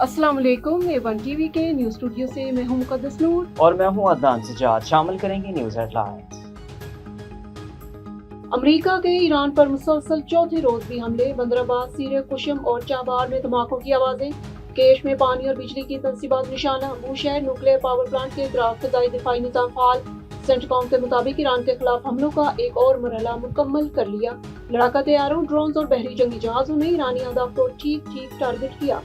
अस्सलाम वालेकुम। A1 TV के न्यूज़ स्टूडियो से मैं हूं मुक़द्दस नूर और मैं हूं अदनान सजाद। शामिल करेंगे न्यूज़ हेडलाइंस। अमेरिका के ईरान पर मुसलसल चौथे रोज भी हमले, बंदराबाद, सीरिया, कुशम और चाबार में धमाकों की आवाजें, केश में पानी और बिजली की तंसीबात निशाना, बूशहर न्यूक्लियर पावर प्लांट के इतराफ फ़िज़ाई दिफाई निज़ाम फ़ाल। सेंटकॉम के मुताबिक ईरान के खिलाफ हमलों का एक और मरहला मुकम्मल कर लिया। लड़ाका तैयारों, ड्रोन्स और बहरी जंगी जहाज़ों ने ईरानी अहदाफ को ठीक टारगेट किया।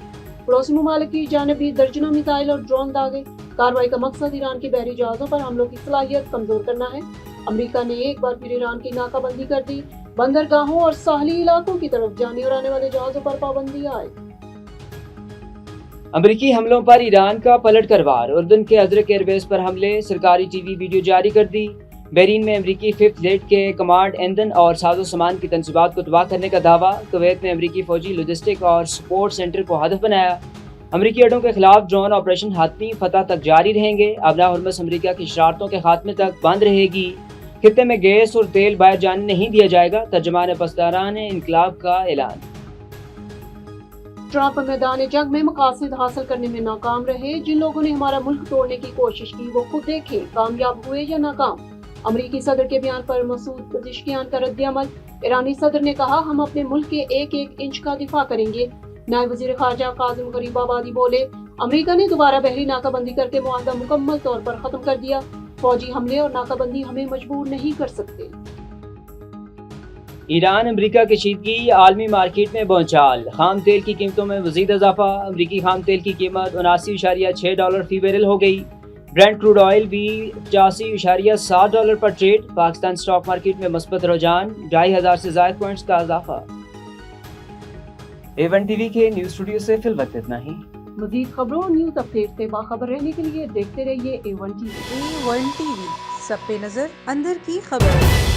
पड़ोसी ममालिक की जानिब भी दर्जनों मिसाइल और ड्रोन दागे। कार्रवाई का मकसद ईरान की बहरी जहाज़ों पर हमलों की सलाहियत कमजोर करना है। अमेरिका ने एक बार फिर ईरान की नाकाबंदी कर दी। बंदरगाहों और साहली इलाकों की तरफ जाने और आने वाले जहाज़ों पर पाबंदी आयद। अमेरिकी हमलों पर ईरान का पलट कर वार, उर्दन के अजरक एयरबेस पर हमले, सरकारी टीवी वीडियो जारी कर दी। बहरीन में अमेरिकी फिफ्थ फ्लीट के कमांड ईंधन और साजो सामान की तंसीबात को तबाह करने का दावा। कुवैत में अमेरिकी फौजी लॉजिस्टिक और सपोर्ट सेंटर को हदफ बनाया। अमेरिकी अड्डों के खिलाफ ड्रोन ऑपरेशन हाथमी फतह तक जारी रहेंगे। अबला हुर्मुज़ अमेरिका की शरारतों के खात्मे तक बंद रहेगी। खित्ते में गैस और तेल बाहर जाने नहीं दिया जाएगा। तर्जमान पसदारान इनकलाब का ऐलान। ट्रंप मैदान जंग में मकासद हासिल करने में नाकाम रहे। जिन लोगों ने हमारा मुल्क तोड़ने की कोशिश की वो खुद देखें, कामयाब हुए या नाकाम। अमेरिकी सदर के बयान पर मसूद पज़ेश्कियान का रद्द-ए-अमल। ईरानी सदर ने कहा, हम अपने मुल्क के एक एक इंच का दिफा करेंगे। नायब वज़ीर ख़ारजा काज़िम गरीबाबादी बोले, अमेरिका ने दोबारा बहरी नाकाबंदी करके मुआहदा मुकम्मल तौर पर खत्म कर दिया। फौजी हमले और नाकाबंदी हमें मजबूर नहीं कर सकते। ईरान अमेरिका की कशीदगी, आलमी मार्केट में भौचाल, खाम तेल की कीमतों में मजीद इजाफा। अमेरिकी खाम तेल की कीमत $79.6 फी बैरल हो गई। ब्रेंट क्रूड ऑयल भी $85.7 पर ट्रेड। पाकिस्तान स्टॉक मार्केट में मस्बत रुझान, 2500 से ज़ायद पॉइंट्स का इजाफा। A1 टीवी के न्यूज़ स्टूडियो से फिल वक्त इतना ही। मज़ीद खबरों और न्यूज़ अपडेट से बाखबर रहने के लिए देखते रहिए A1 टीवी। A1 टीवी, सब पे नजर, अंदर की खबर।